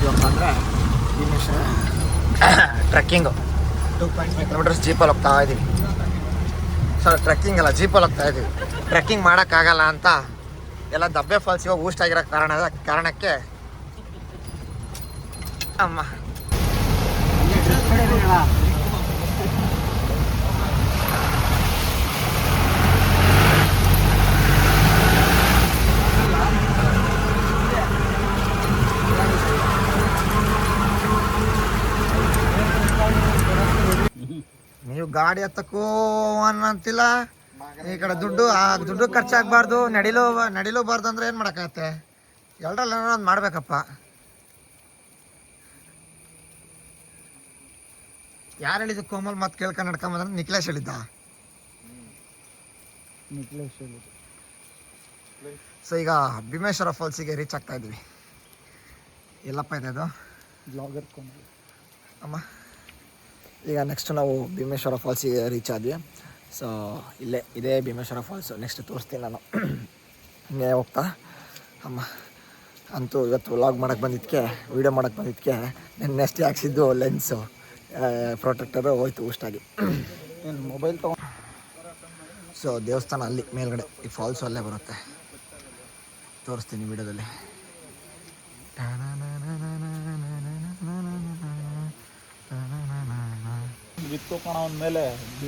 ಹೋಗ್ತೀವಪ್ಪ ಅಂದರೆ Bhimeshwara trekking 2.5 kilometres ಜೀಪಲ್ಲಿ ಹೋಗ್ತಾ ಇದ್ದೀವಿ. ಟ್ರೆಕ್ಕಿಂಗ್ ಅಲ್ಲ, ಜೀಪಲ್ಲಿ ಹೋಗ್ತಾ ಇದ್ದೀವಿ. ಟ್ರೆಕ್ಕಿಂಗ್ ಮಾಡೋಕ್ಕಾಗಲ್ಲ ಅಂತ ಎಲ್ಲ ದಬ್ಬೆ ಫಾಲ್ಸ್ ಇವಾಗ ಊಸ್ಟ್ ಆಗಿರೋ ಕಾರಣಕ್ಕೆ ಅಮ್ಮ ನೀವು ಗಾಡಿ ಹತ್ತಕ್ಕೂ ಅನ್ನಂತಿಲ್ಲ, ಈ ಕಡೆ ದುಡ್ಡು ಖರ್ಚಾಗಬಾರ್ದು, ನಡಿಲೂಬಾರ್ದು ಅಂದ್ರೆ ಏನು ಮಾಡೋಕ್ಕಾಗತ್ತೆ? ಎಲ್ಲರಲ್ಲಿ ಏನೋ ಒಂದು ಮಾಡಬೇಕಪ್ಪ. ಯಾರು ಹೇಳಿದ್ದು ಕೋಮಲ್ ಮಾತು ಕೇಳ್ಕೊಂಡು ನಡ್ಕೊಂಬಂದ್ರೆ? ನಿಖಿಲೇಶ್ ಹೇಳಿದ್ದ. ಸೊ ಈಗ ಭೀಮೇಶ್ವರ ಫಾಲ್ಸಿಗೆ ರೀಚ್ ಆಗ್ತಾ ಇದ್ದೀವಿ. ಎಲ್ಲಪ್ಪ ಇದೆ ಅದು? ಬ್ಲಾಗರ್ ಕೋಮಲ್ ಅಮ್ಮ. ಈಗ ನೆಕ್ಸ್ಟ್ ನಾವು ಭೀಮೇಶ್ವರ ಫಾಲ್ಸಿಗೆ ರೀಚ್ ಆದ್ವಿ. ಸೊ ಇದೇ ಭೀಮೇಶ್ವರ ಫಾಲ್ಸು. ನೆಕ್ಸ್ಟ್ ತೋರಿಸ್ತೀನಿ ನಾನು ಹಿಂಗೆ ಹೋಗ್ತಾ. ಅಮ್ಮ ಅಂತೂ ಇವತ್ತು ವ್ಲಾಗ್ ಮಾಡೋಕ್ಕೆ ಬಂದಿದ್ದಕ್ಕೆ, ವೀಡಿಯೋ ಮಾಡೋಕ್ಕೆ ಬಂದಿದ್ದಕ್ಕೆ ನೆಕ್ಸ್ಟ್ ಹಾಕ್ಸಿದ್ದು ಲೆನ್ಸು ಪ್ರೊಟೆಕ್ಟರು ಹೋಯ್ತು ಊಷ್ಟಾಗಿ. ಮೊಬೈಲ್ ತೊಗೊಂಡು. ಸೊ ದೇವಸ್ಥಾನ ಅಲ್ಲಿ ಮೇಲ್ಗಡೆ, ಈ ಫಾಲ್ಸು ಅಲ್ಲೇ ಬರುತ್ತೆ, ತೋರಿಸ್ತೀನಿ ವೀಡಿಯೋದಲ್ಲಿ. ಮೇಲೆ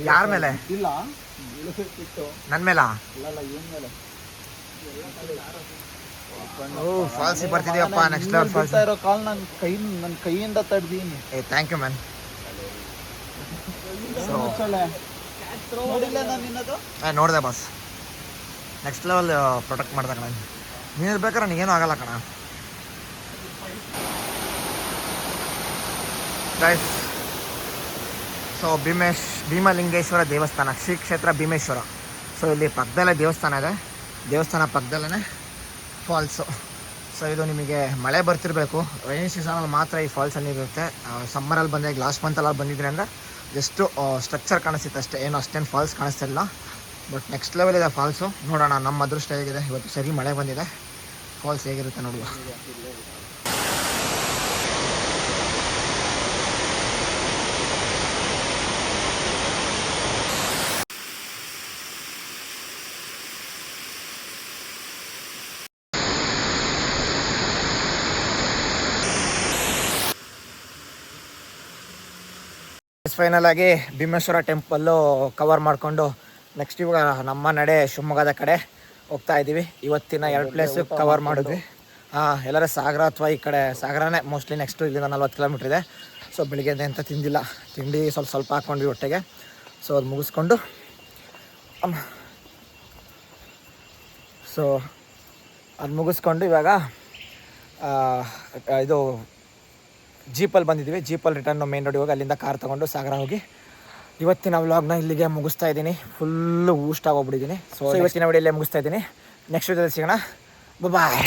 ಯಾರ ಮೇಲೆ? ಇಲ್ಲ ನನ್ನ ಮೇಲಾ? ಓ ಫಾಲ್ಸಿಗೆ ಬರ್ತಿದೀವಪ್ಪ. ನೆಕ್ಸ್ಟ್ ಲೆವೆಲ್ ಫಾಲ್ಸ್ ಇರೋ ಕಾಲ್ ನನ್ನ ಕೈಯಿಂದ ತಡ್ದೀನಿ. Thank you man. ನೋಡಿದೆ ಬಾಸ್, ನೆಕ್ಸ್ಟ್ ಲೆವೆಲ್ ಪ್ರೊಟೆಕ್ಟ್ ಮಾಡ್ದೆ ಕಣ. ನೀನು ಇರ್ಬೇಕಾರೆ ನನಗೇನು ಆಗಲ್ಲ ಕಣ. ಗೈಸ್, ಸೊ ಭೀಮಲಿಂಗೇಶ್ವರ ದೇವಸ್ಥಾನ, ಶ್ರೀ ಕ್ಷೇತ್ರ ಭೀಮೇಶ್ವರ. ಸೊ ಇಲ್ಲಿ ಪಕ್ಕದಲ್ಲೇ ದೇವಸ್ಥಾನ ಇದೆ, ದೇವಸ್ಥಾನ ಪಕ್ಕದಲ್ಲೇ ಫಾಲ್ಸು. ಸೊ ಇದು ನಿಮಗೆ ಮಳೆ ಬರ್ತಿರಬೇಕು, ರೈನಿ ಸೀಸನಲ್ಲಿ ಮಾತ್ರ ಈ ಫಾಲ್ಸಲ್ಲಿ ಇರುತ್ತೆ. ಸಮ್ಮರಲ್ಲಿ ಬಂದಾಗ ಲಾಸ್ಟ್ ಮಂತಲ್ಲಿ ಬಂದಿದ್ರೆ ಅಂದರೆ ಜಸ್ಟು ಸ್ಟ್ರಕ್ಚರ್ ಕಾಣಿಸುತ್ತೆ ಅಷ್ಟೇ, ಏನು ಅಷ್ಟೇನು ಫಾಲ್ಸ್ ಕಾಣಿಸ್ತಿಲ್ಲ. ಬಟ್ ನೆಕ್ಸ್ಟ್ ಲೆವೆಲ್ ಇದೆ ಫಾಲ್ಸು. ನೋಡೋಣ ನಮ್ಮ ಅದೃಷ್ಟ ಹೇಗಿದೆ. ಇವತ್ತು ಸರಿ ಮಳೆ ಬಂದಿದೆ, ಫಾಲ್ಸ್ ಹೇಗಿರುತ್ತೆ ನೋಡುವ. ಫೈನಲ್ ಆಗಿ ಭೀಮೇಶ್ವರ ಟೆಂಪಲ್ಲು ಕವರ್ ಮಾಡಿಕೊಂಡು ನೆಕ್ಸ್ಟ್ ಇವಾಗ ನಮ್ಮ ನಡೆ ಶಿವಮೊಗ್ಗದ ಕಡೆ ಹೋಗ್ತಾ ಇದ್ದೀವಿ. ಇವತ್ತಿನ 2 ಪ್ಲೇಸು ಕವರ್ ಮಾಡಿದ್ವಿ. ಎಲ್ಲರ ಸಾಗರ ಅಥವಾ ಈ ಕಡೆ ಸಾಗರನೇ ಮೋಸ್ಟ್ಲಿ. ನೆಕ್ಸ್ಟು ಇಲ್ಲಿಂದ 40 ಕಿಲೋಮೀಟ್ರ್ ಇದೆ. ಸೊ ಬೆಳಿಗ್ಗೆ ಎಂತ ತಿಂದಿಲ್ಲ, ತಿಂಡಿ ಸ್ವಲ್ಪ ಹಾಕ್ಕೊಂಡ್ವಿ ಹೊಟ್ಟೆಗೆ. ಸೊ ಅದು ಮುಗಿಸ್ಕೊಂಡು ಇವಾಗ ಇದು ಜೀಪಲ್ಲಿ ಬಂದಿದ್ದೀವಿ. ಜೀಪಲ್ಲಿ ರಿಟರ್ನ್ ಮೇನ್ ರೋಡಿಗೆ ಹೋಗಿ ಅಲ್ಲಿಂದ ಕಾರ್ ತೊಗೊಂಡು ಸಾಗರ ಹೋಗಿ ಇವತ್ತಿನ ವ್ಲಾಗ್ನ ಇಲ್ಲಿಗೆ ಮುಗಿಸ್ತಾ ಇದ್ದೀನಿ. ಫುಲ್ಲು ಊಷ್ಟ ಹೋಗ್ಬಿಟ್ಟಿದ್ದೀನಿ. ಸೊ ಇವತ್ತಿನ ವಿಡಿಯೋಲ್ಲೇ ಮುಗಿಸ್ತಾ ಇದ್ದೀನಿ. ನೆಕ್ಸ್ಟ್ ವಿಡಿಯೋದಲ್ಲಿ ಸಿಗೋಣ. ಬಾಯ್.